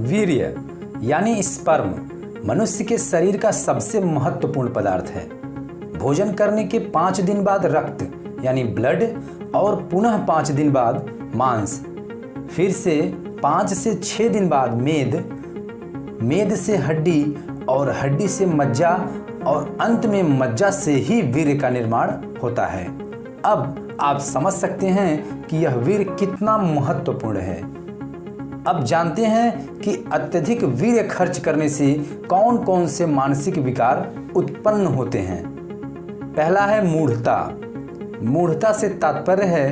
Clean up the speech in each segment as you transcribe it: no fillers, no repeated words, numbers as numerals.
वीर्य यानी स्पर्म मनुष्य के शरीर का सबसे महत्वपूर्ण पदार्थ है। भोजन करने के 5 दिन बाद रक्त यानी ब्लड और पुनः 5 दिन बाद मांस, फिर से 5 से 6 दिन बाद मेद से हड्डी और हड्डी से मज्जा और अंत में मज्जा से ही वीर्य का निर्माण होता है। अब आप समझ सकते हैं कि यह वीर्य कितना महत्वपूर्ण है। अब जानते हैं कि अत्यधिक वीर्य खर्च करने से कौन कौन से मानसिक विकार उत्पन्न होते हैं। पहला है मूढ़ता। मूढ़ता से तात्पर्य है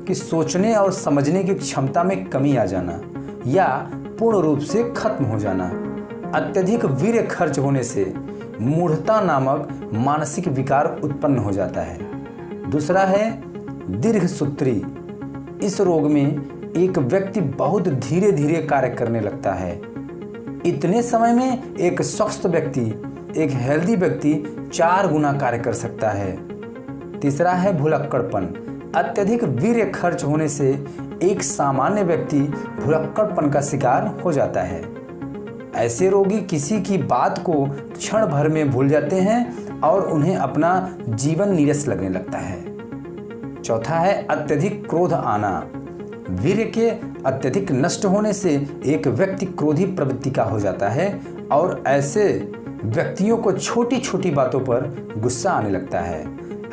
कि सोचने और समझने की क्षमता में कमी आ जाना या पूर्ण रूप से खत्म हो जाना। अत्यधिक वीर्य खर्च होने से मूढ़ता नामक मानसिक विकार उत्पन्न हो जाता है। दूसरा है दीर्घसूत्री। इस रोग में एक व्यक्ति बहुत धीरे धीरे कार्य करने लगता है। इतने समय में एक स्वस्थ व्यक्ति, एक हेल्दी व्यक्ति 4 गुना कार्य कर सकता है। तीसरा है भुलक्कड़पन। अत्यधिक वीर्य खर्च होने से एक सामान्य व्यक्ति भुलक्कड़पन का शिकार हो जाता है। ऐसे रोगी किसी की बात को क्षण भर में भूल जाते हैं और उन्हें अपना जीवन नीरस लगने लगता है। चौथा है अत्यधिक क्रोध आना। वीर्य के अत्यधिक नष्ट होने से एक व्यक्ति क्रोधी प्रवृत्ति का हो जाता है और ऐसे व्यक्तियों को छोटी छोटी बातों पर गुस्सा आने लगता है।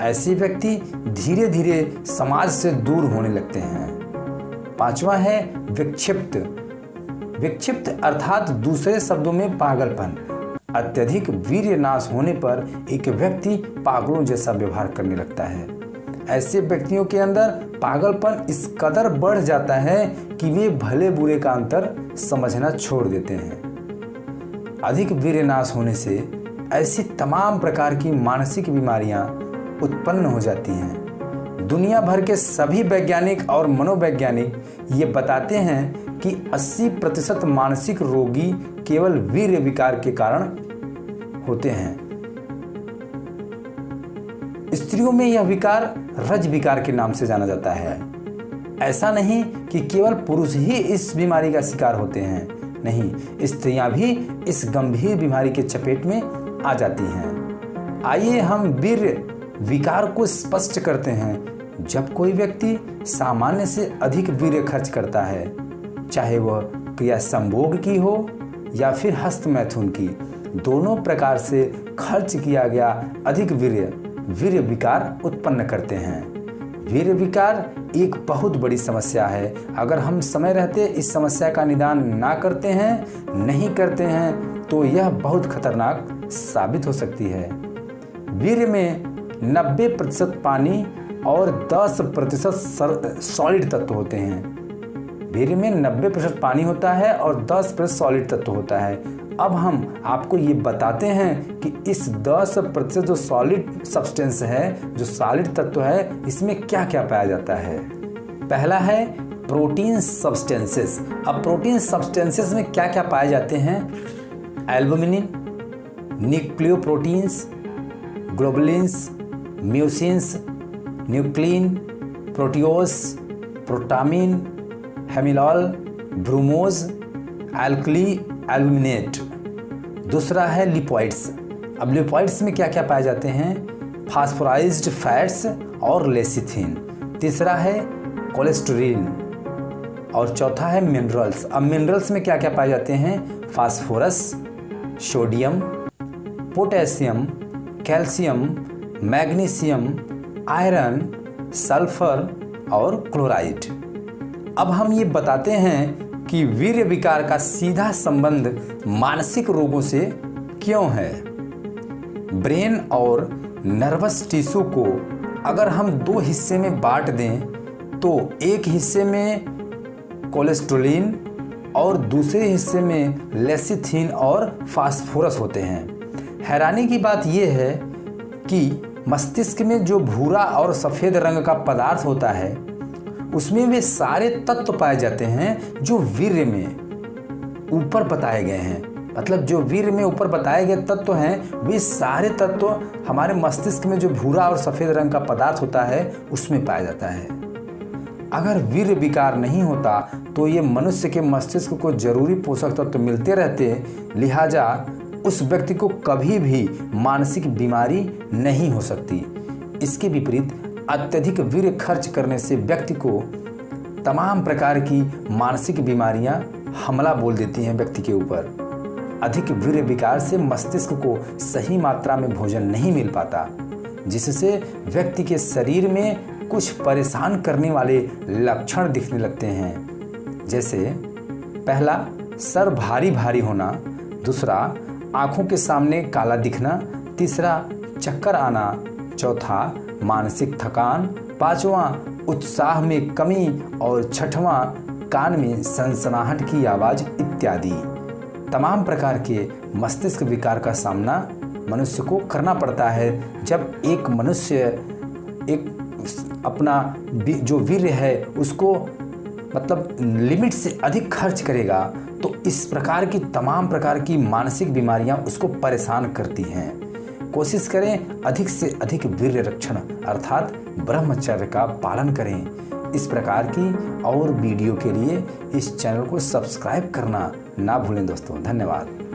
ऐसे व्यक्ति धीरे धीरे समाज से दूर होने लगते हैं। पांचवा है विक्षिप्त। विक्षिप्त अर्थात दूसरे शब्दों में पागलपन। अत्यधिक वीर्य नाश होने पर एक व्यक्ति पागलों जैसा व्यवहार करने लगता है। ऐसे व्यक्तियों के अंदर पागलपन इस कदर बढ़ जाता है कि वे भले बुरे का अंतर समझना छोड़ देते हैं। अधिक वीर्य नाश होने से ऐसी तमाम प्रकार की मानसिक बीमारियां उत्पन्न हो जाती हैं। दुनिया भर के सभी वैज्ञानिक और मनोवैज्ञानिक ये बताते हैं कि 80% मानसिक रोगी केवल वीर्य विकार के कारण होते हैं। स्त्रियों में यह विकार रज विकार के नाम से जाना जाता है। ऐसा नहीं कि केवल पुरुष ही इस बीमारी का शिकार होते हैं, नहीं, स्त्रियां भी इस गंभीर बीमारी के चपेट में आ जाती हैं। आइए हम वीर्य विकार को स्पष्ट करते हैं। जब कोई व्यक्ति सामान्य से अधिक वीर्य खर्च करता है, चाहे वह क्रिया संभोग की हो या फिर हस्त मैथुन की, दोनों प्रकार से खर्च किया गया अधिक वीर्य विकार उत्पन्न करते हैं। वीर्य विकार एक बहुत बड़ी समस्या है। अगर हम समय रहते इस समस्या का निदान नहीं करते हैं तो यह बहुत खतरनाक साबित हो सकती है। वीर्य में 90% पानी और 10% सॉलिड तत्व होते हैं। वीर्य में 90% पानी होता है और 10% सॉलिड तत्व होता है। अब हम आपको ये बताते हैं कि इस 10% जो सॉलिड सब्सटेंस है, जो सॉलिड तत्व है, इसमें क्या क्या पाया जाता है। पहला है प्रोटीन सब्सटेंसेस। अब प्रोटीन सब्सटेंसेस में क्या क्या पाए जाते हैं? Albumin, nucleoproteins, globulins, mucins, nuclein, proteose, protamine, हेमिलॉल, ब्रूमोज, एल्कली एल्बुमिनेट। दूसरा है लिपॉइड्स। अब लिपॉइड्स में क्या क्या पाए जाते हैं? फास्फोराइज्ड फैट्स और लेसिथिन। तीसरा है कोलेस्टेरोल और चौथा है मिनरल्स। अब मिनरल्स में क्या क्या पाए जाते हैं? Phosphorus, sodium, potassium, calcium, magnesium, iron, sulphur और क्लोराइड। अब हम ये बताते हैं कि वीर्य विकार का सीधा संबंध मानसिक रोगों से क्यों है। ब्रेन और नर्वस टिश्यू को अगर हम 2 हिस्से में बांट दें तो एक हिस्से में कोलेस्टेरोल और दूसरे हिस्से में लेसिथिन और फास्फोरस होते हैं। हैरानी की बात यह है कि मस्तिष्क में जो भूरा और सफ़ेद रंग का पदार्थ होता है उसमें वे सारे तत्व पाए जाते हैं जो वीर्य में ऊपर बताए गए हैं। मतलब जो वीर्य में ऊपर बताए गए तत्व हैं वे सारे तत्व हमारे मस्तिष्क में जो भूरा और सफ़ेद रंग का पदार्थ होता है उसमें पाया जाता है। अगर वीर्य विकार नहीं होता तो ये मनुष्य के मस्तिष्क को जरूरी पोषक तत्व मिलते रहते, लिहाजा उस व्यक्ति को कभी भी मानसिक बीमारी नहीं हो सकती। इसके विपरीत अत्यधिक वीर्य खर्च करने से व्यक्ति को तमाम प्रकार की मानसिक बीमारियां हमला बोल देती हैं व्यक्ति के ऊपर। अधिक वीर्य विकार से मस्तिष्क को सही मात्रा में भोजन नहीं मिल पाता, जिससे व्यक्ति के शरीर में कुछ परेशान करने वाले लक्षण दिखने लगते हैं, जैसे पहला सर भारी भारी होना, दूसरा आंखों के सामने काला दिखना, तीसरा चक्कर आना, चौथा मानसिक थकान, पांचवा उत्साह में कमी और छठवां कान में सनसनाहट की आवाज इत्यादि। तमाम प्रकार के मस्तिष्क विकार का सामना मनुष्य को करना पड़ता है जब एक मनुष्य अपना जो वीर्य है उसको मतलब लिमिट से अधिक खर्च करेगा, तो इस प्रकार की तमाम प्रकार की मानसिक बीमारियां उसको परेशान करती हैं। कोशिश करें अधिक से अधिक वीर्य रक्षण अर्थात ब्रह्मचर्य का पालन करें। इस प्रकार की और वीडियो के लिए इस चैनल को सब्सक्राइब करना ना भूलें दोस्तों। धन्यवाद।